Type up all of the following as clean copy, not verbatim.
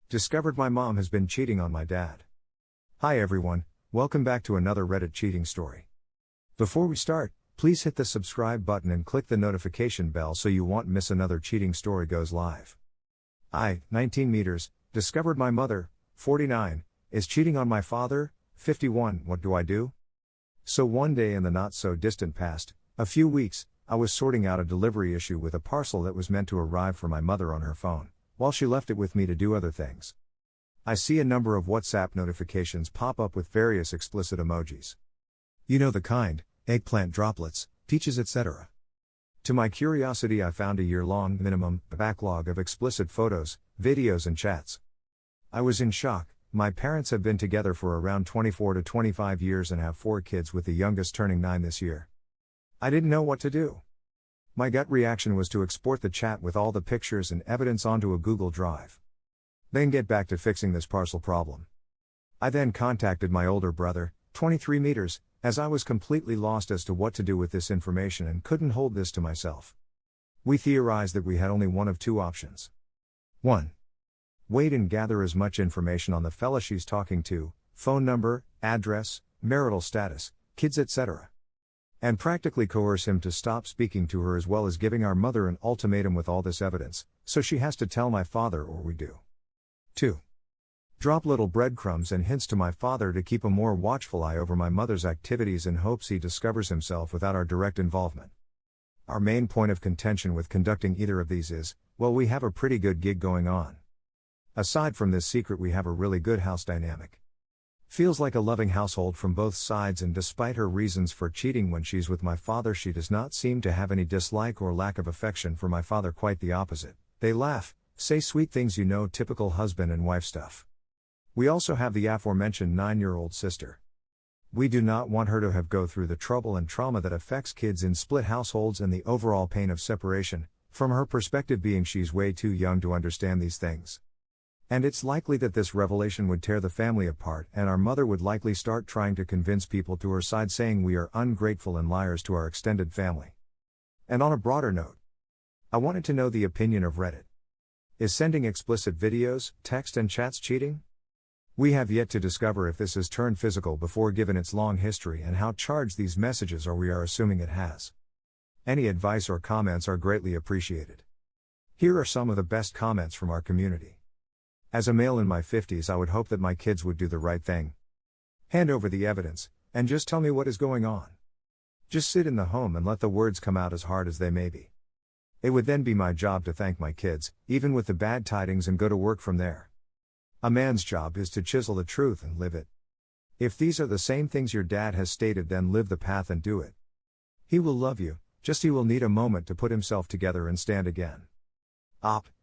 Discovered my mom has been cheating on my dad. Hi everyone, welcome back to another Reddit cheating story. Before we start, please hit the subscribe button and click the notification bell so you won't miss another cheating story goes live. I, 19 meters, discovered my mother, 49, is cheating on my father, 51. What do I do? So one day in the not so distant past, a few weeks, I was sorting out a delivery issue with a parcel that was meant to arrive for my mother on her phone, while she left it with me to do other things. I see a number of WhatsApp notifications pop up with various explicit emojis. You know the kind, eggplant droplets, peaches, etc. To my curiosity, I found a year-long minimum backlog of explicit photos, videos and chats. I was in shock. My parents have been together for around 24 to 25 years and have 4 kids, with the youngest turning 9 this year. I didn't know what to do. My gut reaction was to export the chat with all the pictures and evidence onto a Google Drive. Then get back to fixing this parcel problem. I then contacted my older brother, 23 meters, as I was completely lost as to what to do with this information and couldn't hold this to myself. We theorized that we had only one of two options. 1. Wait and gather as much information on the fella she's talking to, phone number, address, marital status, kids, etc. And practically coerce him to stop speaking to her, as well as giving our mother an ultimatum with all this evidence, so she has to tell my father or we do. 2. Drop little breadcrumbs and hints to my father to keep a more watchful eye over my mother's activities in hopes he discovers himself without our direct involvement. Our main point of contention with conducting either of these is, well, we have a pretty good gig going on. Aside from this secret, we have a really good house dynamic. Feels like a loving household from both sides, and despite her reasons for cheating when she's with my father, she does not seem to have any dislike or lack of affection for my father, quite the opposite. They laugh, say sweet things, typical husband and wife stuff. We also have the aforementioned 9-year-old sister. We do not want her to have go through the trouble and trauma that affects kids in split households and the overall pain of separation, from her perspective being she's way too young to understand these things. And it's likely that this revelation would tear the family apart, and our mother would likely start trying to convince people to her side, saying we are ungrateful and liars to our extended family. And on a broader note, I wanted to know the opinion of Reddit. Is sending explicit videos, text and chats cheating? We have yet to discover if this has turned physical before, given its long history and how charged these messages are. We are assuming it has. Any advice or comments are greatly appreciated. Here are some of the best comments from our community. As a male in my 50s, I would hope that my kids would do the right thing. Hand over the evidence, and just tell me what is going on. Just sit in the home and let the words come out as hard as they may be. It would then be my job to thank my kids, even with the bad tidings, and go to work from there. A man's job is to chisel the truth and live it. If these are the same things your dad has stated, then live the path and do it. He will love you, just he will need a moment to put himself together and stand again.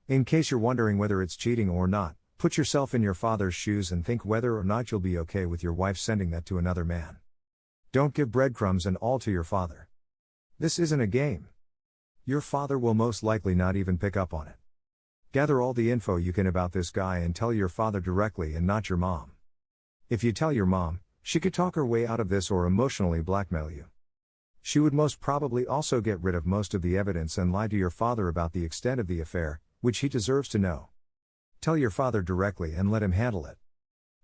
In case you're wondering whether it's cheating or not, put yourself in your father's shoes and think whether or not you'll be okay with your wife sending that to another man. Don't give breadcrumbs and all to your father. This isn't a game. Your father will most likely not even pick up on it. Gather all the info you can about this guy and tell your father directly and not your mom. If you tell your mom, she could talk her way out of this or emotionally blackmail you. She would most probably also get rid of most of the evidence and lie to your father about the extent of the affair, which he deserves to know. Tell your father directly and let him handle it.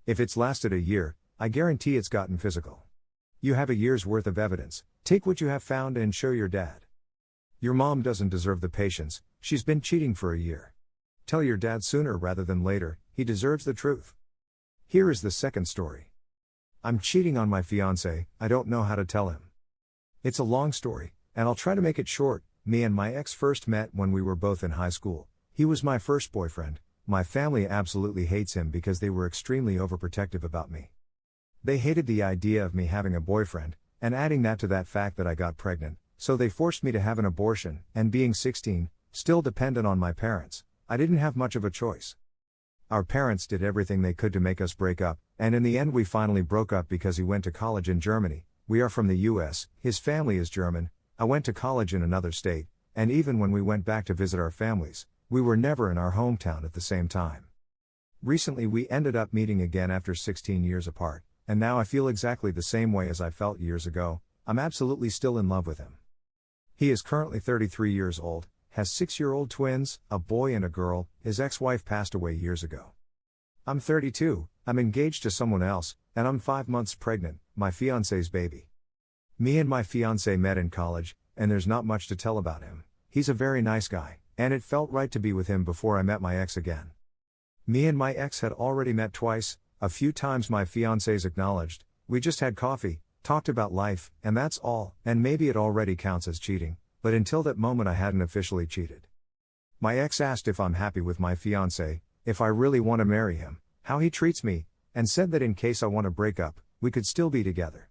If it's lasted a year, I guarantee it's gotten physical. You have a year's worth of evidence. Take what you have found and show your dad. Your mom doesn't deserve the patience. She's been cheating for a year. Tell your dad sooner rather than later. He deserves the truth. Here is the second story. I'm cheating on my fiancé. I don't know how to tell him. It's a long story, and I'll try to make it short. Me and my ex first met when we were both in high school. He was my first boyfriend. My family absolutely hates him because they were extremely overprotective about me. They hated the idea of me having a boyfriend, and adding that to that fact that I got pregnant, so they forced me to have an abortion, and being 16, still dependent on my parents, I didn't have much of a choice. Our parents did everything they could to make us break up, and in the end we finally broke up because he went to college in Germany. We are from the US, his family is German, I went to college in another state, and even when we went back to visit our families, we were never in our hometown at the same time. Recently we ended up meeting again after 16 years apart, and now I feel exactly the same way as I felt years ago. I'm absolutely still in love with him. He is currently 33 years old, has 6-year-old twins, a boy and a girl. His ex-wife passed away years ago. I'm 32, I'm engaged to someone else, and I'm 5 months pregnant, my fiance's baby. Me and my fiance met in college, and there's not much to tell about him. He's a very nice guy, and it felt right to be with him before I met my ex again. Me and my ex had already met twice, a few times my fiance's acknowledged, we just had coffee, talked about life, and that's all, and maybe it already counts as cheating, but until that moment I hadn't officially cheated. My ex asked if I'm happy with my fiance, if I really want to marry him, how he treats me, and said that in case I want to break up, we could still be together.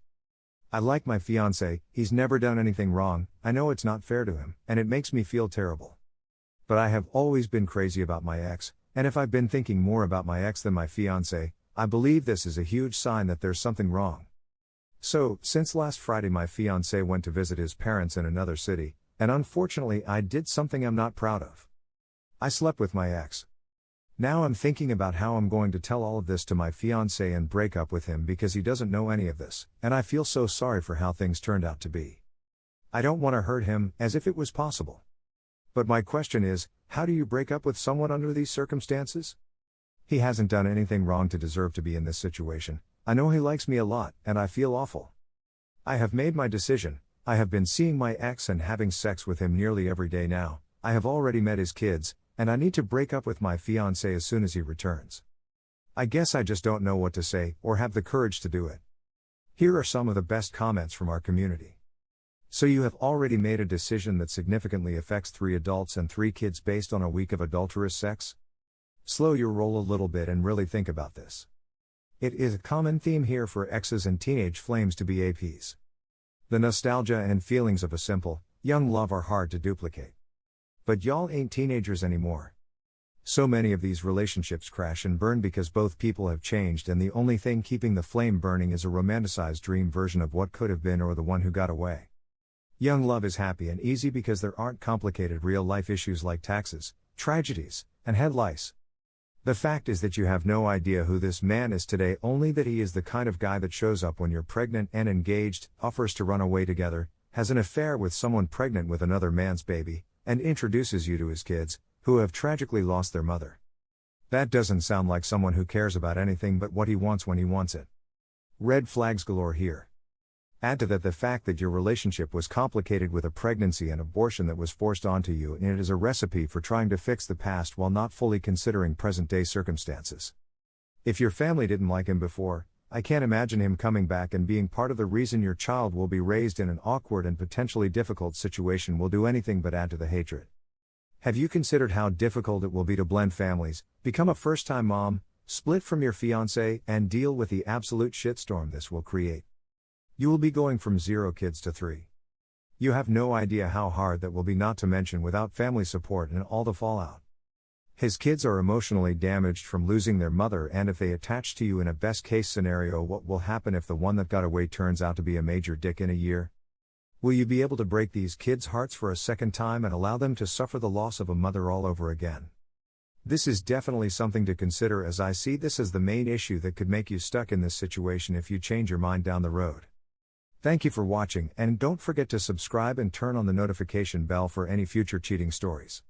I like my fiance, he's never done anything wrong, I know it's not fair to him, and it makes me feel terrible. But I have always been crazy about my ex, and if I've been thinking more about my ex than my fiance, I believe this is a huge sign that there's something wrong. So, since last Friday my fiance went to visit his parents in another city, and unfortunately I did something I'm not proud of. I slept with my ex. Now I'm thinking about how I'm going to tell all of this to my fiancé and break up with him because he doesn't know any of this, and I feel so sorry for how things turned out to be. I don't want to hurt him, as if it was possible. But my question is, how do you break up with someone under these circumstances? He hasn't done anything wrong to deserve to be in this situation. I know he likes me a lot, and I feel awful. I have made my decision. I have been seeing my ex and having sex with him nearly every day now. I have already met his kids, and I need to break up with my fiancé as soon as he returns. I guess I just don't know what to say, or have the courage to do it. Here are some of the best comments from our community. So you have already made a decision that significantly affects 3 adults and 3 kids based on a week of adulterous sex? Slow your roll a little bit and really think about this. It is a common theme here for exes and teenage flames to be APs. The nostalgia and feelings of a simple, young love are hard to duplicate. But y'all ain't teenagers anymore. So many of these relationships crash and burn because both people have changed, and the only thing keeping the flame burning is a romanticized dream version of what could have been or the one who got away. Young love is happy and easy because there aren't complicated real-life issues like taxes, tragedies, and head lice. The fact is that you have no idea who this man is today, only that he is the kind of guy that shows up when you're pregnant and engaged, offers to run away together, has an affair with someone pregnant with another man's baby, and introduces you to his kids, who have tragically lost their mother. That doesn't sound like someone who cares about anything but what he wants when he wants it. Red flags galore here. Add to that the fact that your relationship was complicated with a pregnancy and abortion that was forced onto you, and it is a recipe for trying to fix the past while not fully considering present-day circumstances. If your family didn't like him before, I can't imagine him coming back and being part of the reason your child will be raised in an awkward and potentially difficult situation will do anything but add to the hatred. Have you considered how difficult it will be to blend families, become a first-time mom, split from your fiancé, and deal with the absolute shitstorm this will create? You will be going from 0 kids to 3. You have no idea how hard that will be, not to mention without family support and all the fallout. His kids are emotionally damaged from losing their mother, and if they attach to you in a best-case scenario, what will happen if the one that got away turns out to be a major dick in a year? Will you be able to break these kids' hearts for a second time and allow them to suffer the loss of a mother all over again? This is definitely something to consider, as I see this as the main issue that could make you stuck in this situation if you change your mind down the road. Thank you for watching, and don't forget to subscribe and turn on the notification bell for any future cheating stories.